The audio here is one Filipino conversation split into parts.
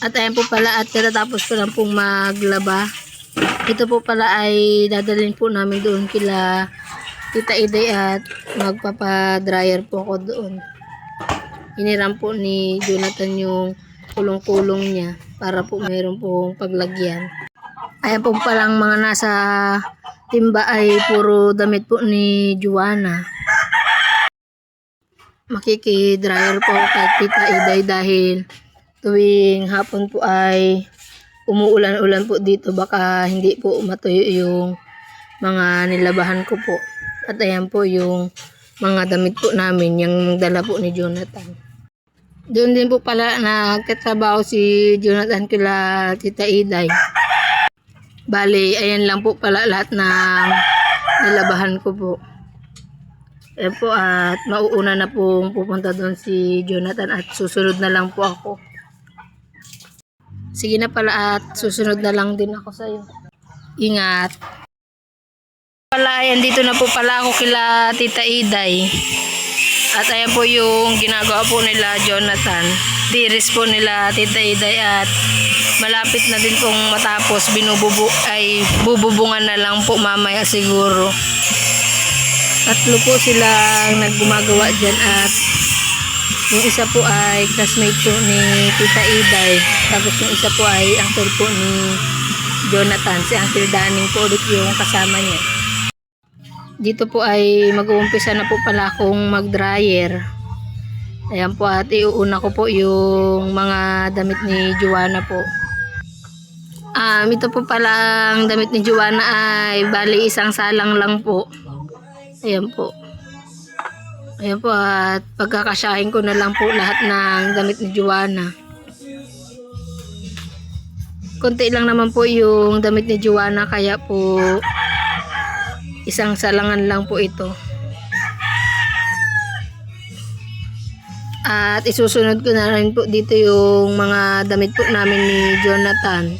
At ayan po pala at katatapos ko lang pong maglaba. Ito po pala ay dadalhin po namin doon kila Tita Iday at magpapadryer po ako doon. Hiniram po ni Jonathan yung kulong-kulong niya para po mayroon pong paglagyan. Ayan po palang mga nasa timba ay puro damit po ni Juana. Makikidryer po ako kay Tita Iday dahil tuwing hapon po ay umuulan-ulan po dito, baka hindi po matuyo yung mga nilabahan ko po. At ayan po yung mga damit po namin, yung dala po ni Jonathan. Doon din po pala nagtatrabaho si Jonathan kila Tita Iday. Bali, ayan lang po pala lahat ng nilabahan ko po. Ayan po at mauuna na pong pupunta doon si Jonathan at susunod na lang po ako. Sige na pala at susunod na lang din ako sa iyo. Ingat. Pala, ayan dito na po pala ako kila Tita Iday. At ayan po yung ginagawa po nila Jonathan. Diris po nila Tita Iday at malapit na din pong matapos. Bububungan na lang po mamaya siguro. Tatlo po silang naggumagawa dyan at yung isa po ay classmate po ni Tita Iday. Tapos yung isa po ay uncle po ni Jonathan. Si Uncle Daning po ulit yung kasama niya. Dito po ay mag-uumpisa na po pala akong mag-dryer. Ayan po at iuuna ko po yung mga damit ni Juana po. Ito po pala ang damit ni Juana ay bali isang salang lang po. Ayan po. Ayan po at pagkakasyahin ko na lang po lahat ng damit ni Juana. Konti lang naman po yung damit ni Juana kaya po isang salangan lang po ito. At isusunod ko na rin po dito yung mga damit po namin ni Jonathan.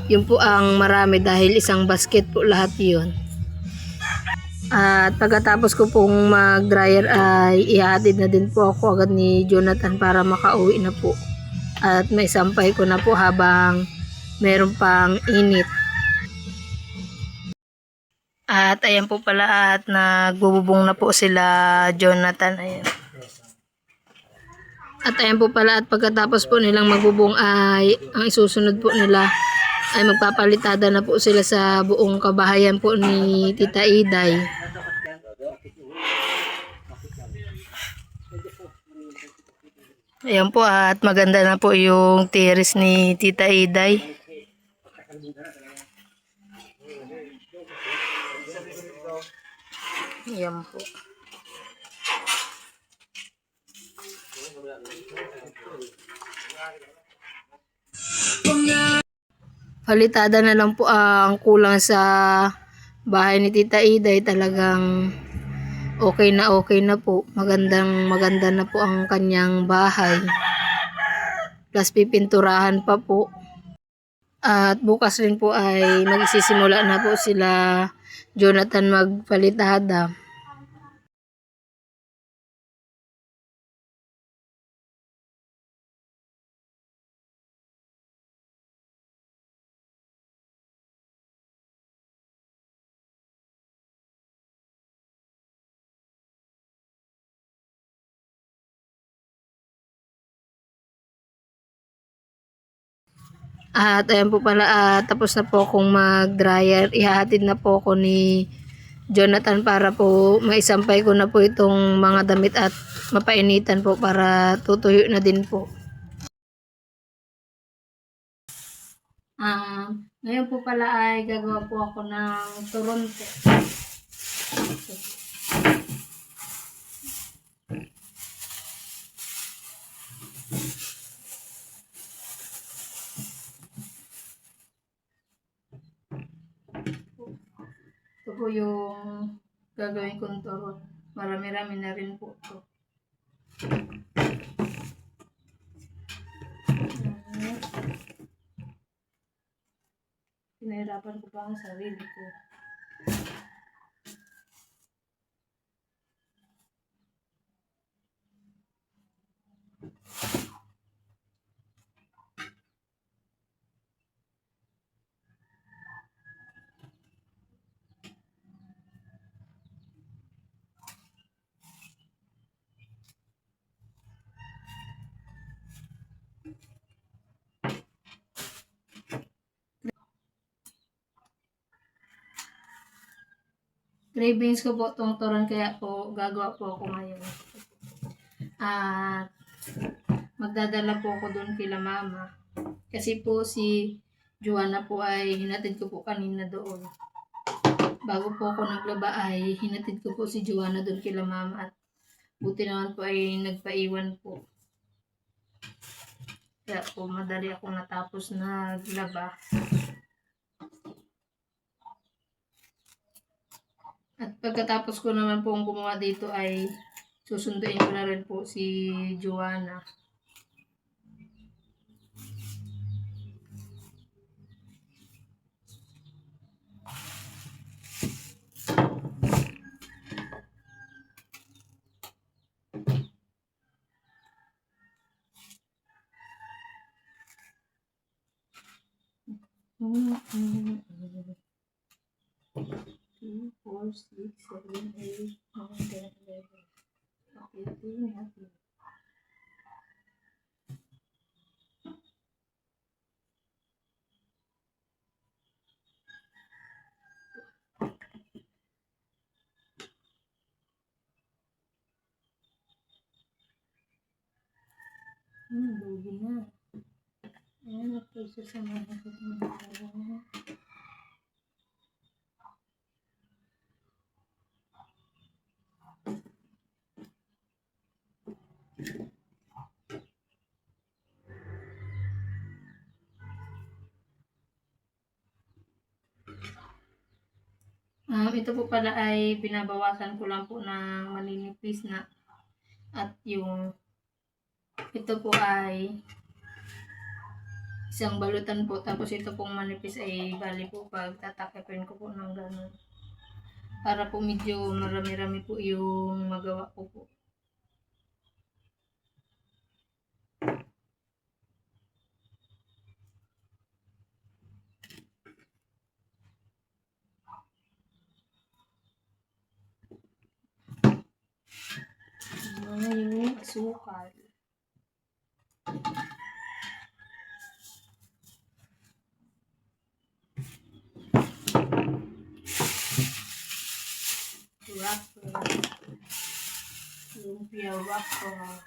Yun po ang marami dahil isang basket po lahat yun. At pagkatapos ko pong mag-dryer ay ihatid na din po ako agad ni Jonathan para makauwi na po. At may sampay ko na po habang meron pang init. At ayan po pala at nagbububong na po sila Jonathan. Ayan. At ayan po pala at pagkatapos po nilang magbubong ay ang isusunod po nila ay magpapalitada na po sila sa buong kabahayan po ni Tita Iday. Ayan po at maganda na po yung tiris ni Tita Iday. Ayan po. Palitada na lang po ang kulang sa bahay ni Tita Iday. Talagang okay na po. Maganda na po ang kanyang bahay. Plus pipinturahan pa po. At bukas rin po ay magsisimula na po sila Jonathan magpalitada. At ayan po pala, tapos na po akong mag-dryer. Ihahatid na po ako ni Jonathan para po maisampay ko na po itong mga damit at mapainitan po para tutuyo na din po. Ngayon po pala ay gagawa po ako ng turon po. Ito po yung gagawin kong turon. Marami-rami na rin po ito. Pinahirapan ko pa ang sarili ko. Cravings ko po itong turon kaya po gagawa po ako ngayon. At magdadala po ako doon kila mama. Kasi po si Joanna po ay hinatid ko po kanina doon. Bago po ako naglaba ay hinatid ko po si Joanna doon kila mama at buti naman po ay nagpaiwan po. Kaya po madali akong natapos naglaba. At pagkatapos ko naman pong gumawa dito ay susunduin ko na rin po si Joanna. Mm-hmm. 2, 4, 6, 7, 8, 9, 10, 11. Happy. Lugi na. Ayan, nagpagsusamahan ko itong dalawa. Ito po pala ay binabawasan ko lang po ng maninipis na at yung ito po ay isang balutan po tapos ito pong manipis ay bali po pag tatakipin ko po ng ganun para po medyo marami-rami po yung magawa ko po. Yung asukal. Waffle. Lumpia waffle.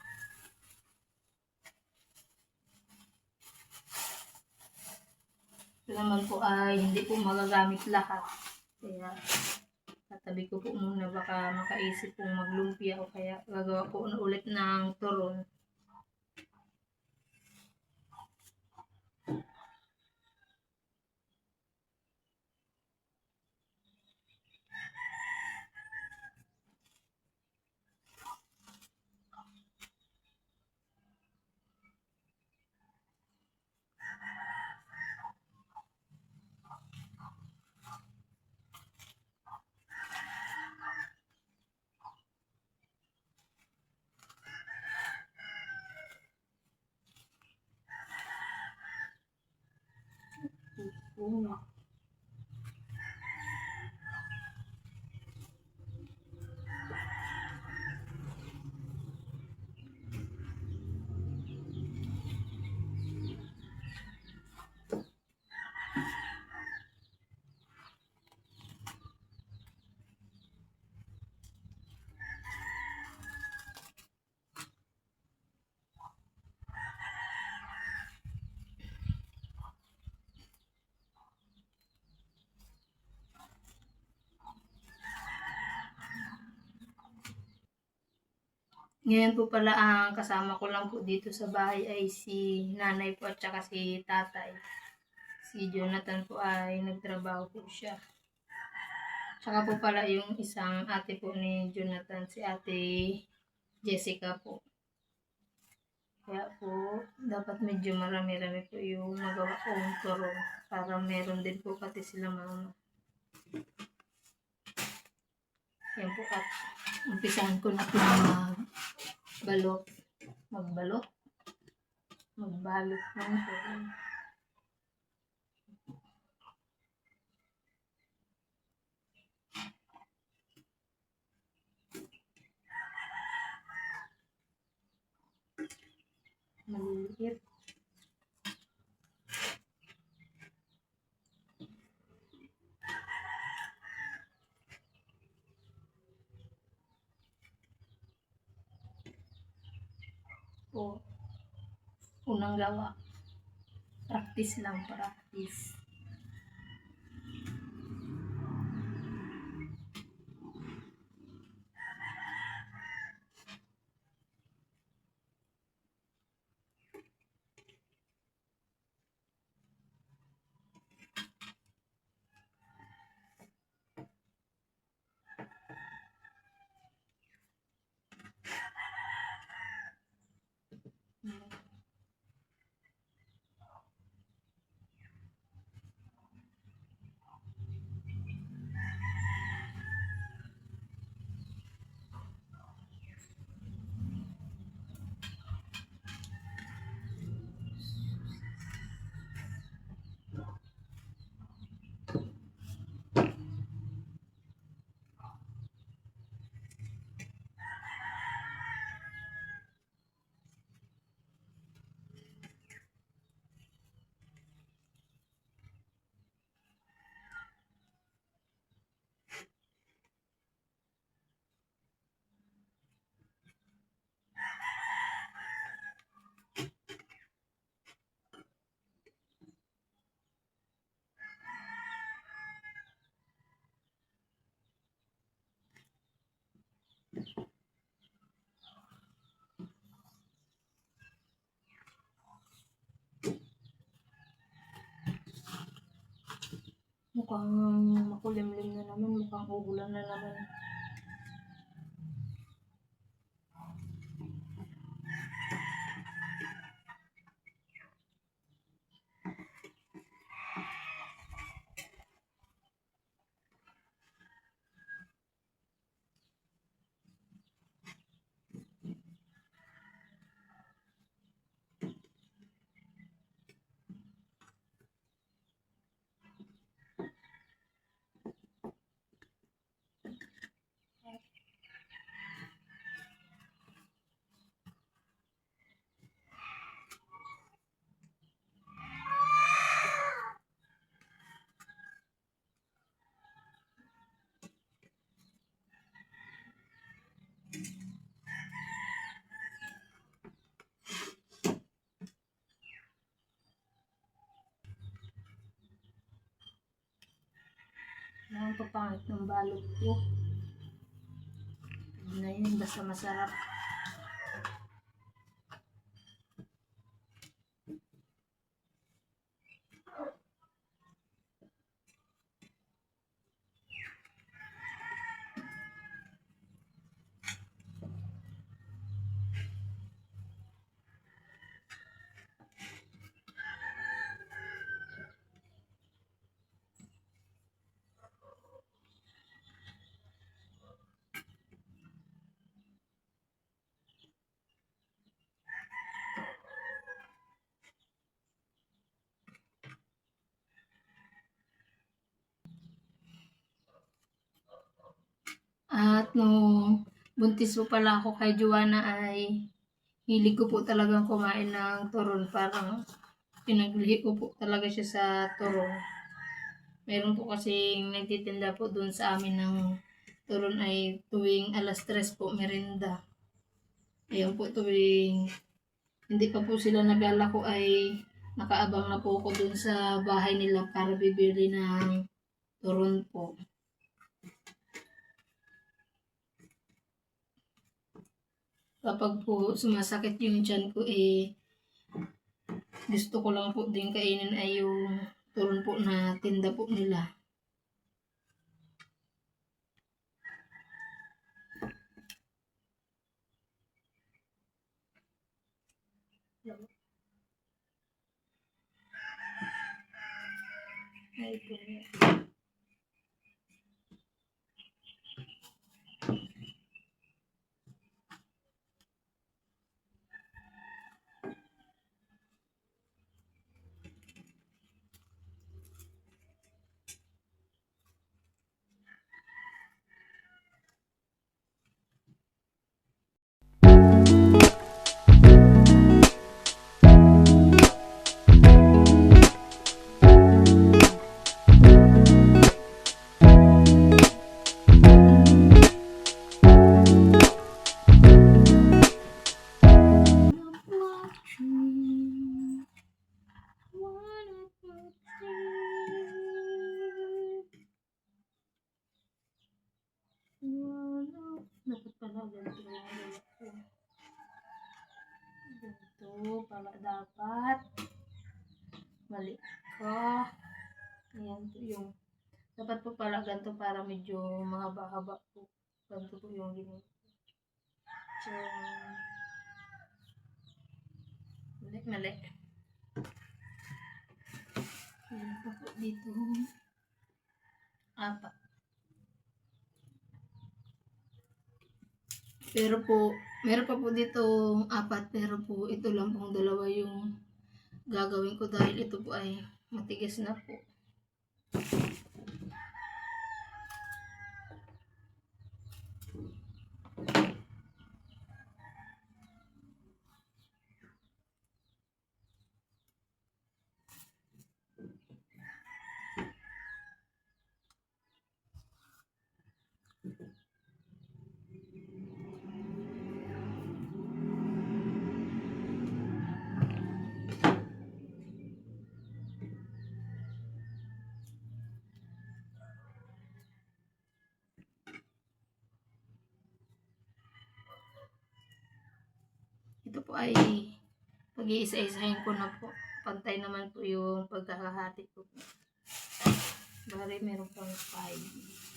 Ito naman po ay hindi po magagamit lahat. Kaya tatabi ko po muna baka makaisip pong maglumpia o kaya gagawa po na ulit ng turon. Ngayon po pala ang kasama ko lang po dito sa bahay ay si nanay po at saka si tatay. Si Jonathan po ay nagtrabaho po siya. Saka po pala yung isang ate po ni Jonathan, si ate Jessica po. Kaya po, dapat medyo marami-rami po yung magawa kong turon para meron din po pati sila mama. Yan po at umpisahan ko na po magbalot ng turon. Maliliit. po ng gawa. Practice lang, practice. Mukhang makulimlim na naman, mukhang uulan na naman. Ang papangit ng balot ko. Hindi na yun, basta masarap. At nung buntis po pala ako kay Joanna ay hilig ko po talagang kumain ng turon. Parang pinaglihi ko po talaga siya sa turon. Meron po kasing nagtitinda po doon sa amin ng turon ay tuwing alas 3 po merienda. Ayun po tuwing hindi pa po sila naglalako ay nakaabang na po ako doon sa bahay nila para bibili ng turon po. Kapag po sumasakit yung tiyan ko gusto ko lang po din kainin ay yung turon po na tinda po nila. Ay po. Ganito pala dapat. Mali ka. Ayan po yung dapat po pala ganito para medyo mahaba-haba po. Ganito po yung ginagawa. Mali. Ayan po dito. Apat. Pero po, meron pa po dito apat, pero po ito lang pong dalawa yung gagawin ko dahil ito po ay matigas na po. Ito po ay pag-iisa-isahin ko na po. Pantay naman po yung pagkakahati ko. Bari meron pang 5.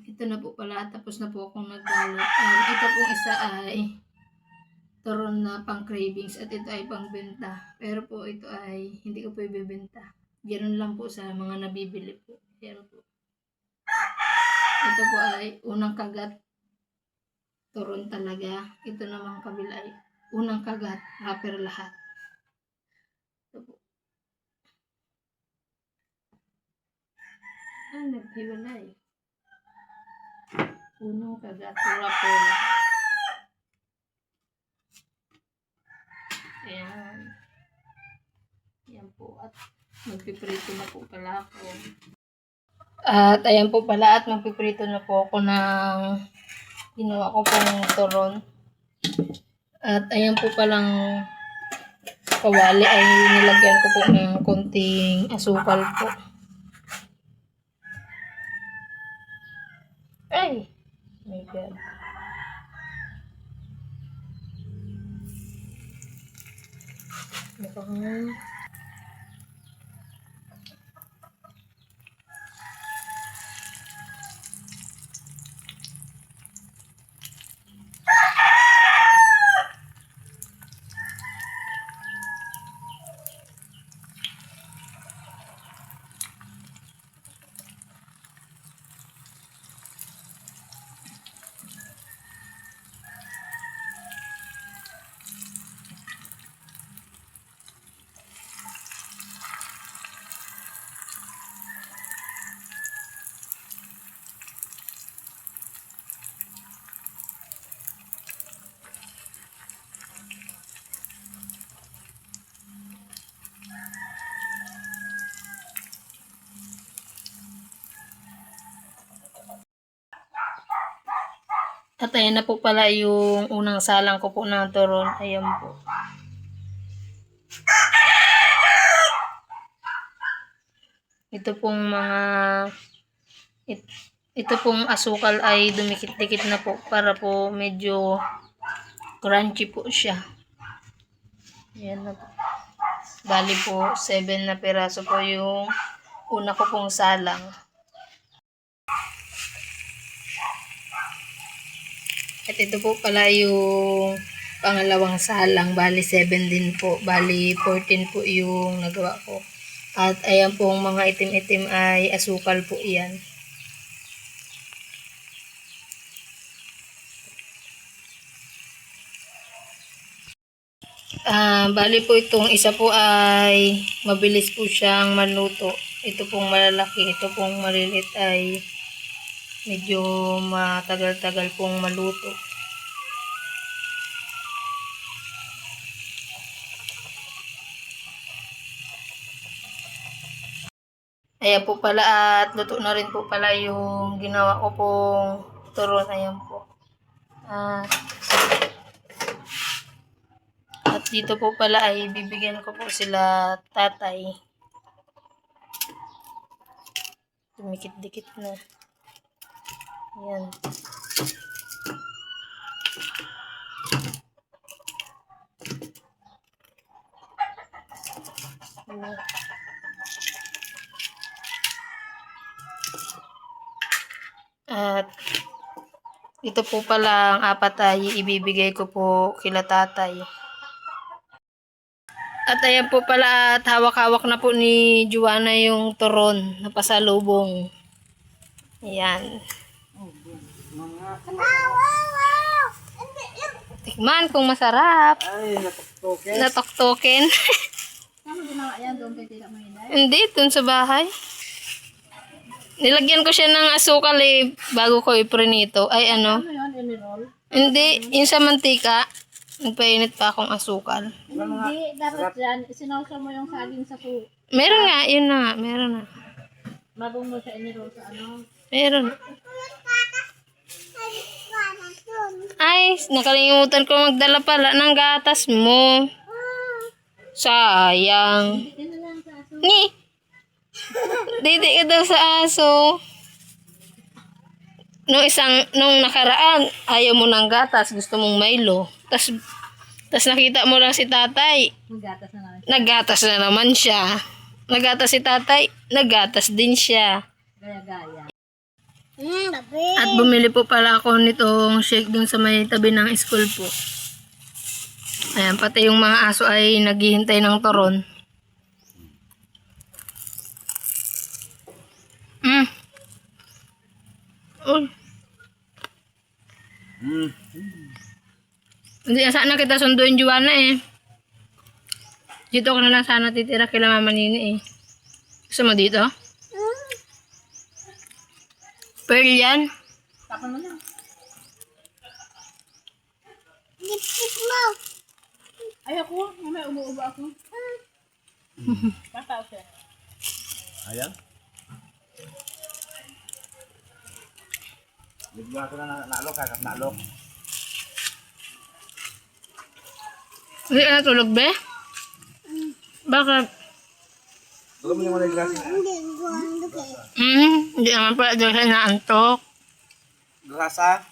Ito na po pala, tapos na po akong nagbalot. Ito pong isa ay turon na pang cravings at ito ay pang benta. Pero po ito ay hindi ko po ibebenta. Ganun lang po sa mga nabibili po. Yan po. Ito po ay unang kagat, turon talaga. Ito namang kabila ay unang kagat, wrapper lahat. Ito po. Naghiwalay. Unang kagat, wrapper lahat. Ayan. Ayan po. At magpiprito na po pala ako. At ayan po pala at magpiprito na po ako ng ginawa ko pong turon. At ayan po palang kawali ay nilagyan ko po ng konting asukal po. Ay! My God. Mukhang at ayan na po pala yung unang salang ko po ng turon. Ayan po. Ito pong mga ito pong asukal ay dumikit-dikit na po para po medyo crunchy po siya. Ayan na po. Bali po 7 na piraso po yung una ko pong salang. At ito po pala yung pangalawang salang. Bali 7 din po. Bali 14 po yung nagawa ko. At ayan pong mga itim-itim ay asukal po yan. Bali po itong isa po ay mabilis po siyang maluto. Ito pong malalaki, ito pong malilit ay medyo matagal-tagal pong maluto. Ayan po pala at luto na rin po pala yung ginawa ko pong turon. Ayan po. At dito po pala ay bibigyan ko po sila tatay. Dumikit-dikit na. Ayan. At ito po pala ang apat ay ibibigay ko po kila tatay. At ayan po pala at hawak-hawak na po ni Juana yung turon na pasalubong. Ayan. Tikman kung masarap. Ay, natoktokin. Natoktokin. Ano ginawa yan doon kay Tita Mayday? Hindi, dun sa bahay. Nilagyan ko siya ng asukal bago ko iprinito. Ay ano? Ano yun? Inirol? Hindi, yung sa mantika. Nagpainit pa akong asukal. Hindi, dapat yan. Sinawsaw mo yung saging sa po. Meron nga, yun na nga. Meron na. Bago mo siya inirol sa ano. Meron. Ay, nakalimutan ko magdala pala ng gatas mo. Sayang. Hindi na lang sa aso. Ni. Didi ka daw sa aso. Nung nakaraan, ayaw mo ng gatas, gusto mong Milo. Tas nakita mo lang si tatay. Magatas na lang. Naggatas na naman siya. Naggatas si tatay, naggatas din siya. Gaya-gaya. At bumili po pala ako nitong shake dun sa may tabi ng school po. Ayan, pati yung mga aso ay naghihintay ng turon. Uy. Hindi na sana kita sunduin, Juana eh. Dito ko na lang sana titira kila Mama Nini eh. Gusto mo dito? Pearl yan? Tapon mo na. Ay ako, may umuubo ako. Patao siya. Ayan. Bigla ko na nalok, kakap nalok. Hindi ka natulog, be? Bakit? Tulog mo yung mga grasa. Hindi naman pala doon siya naantok. Grasa?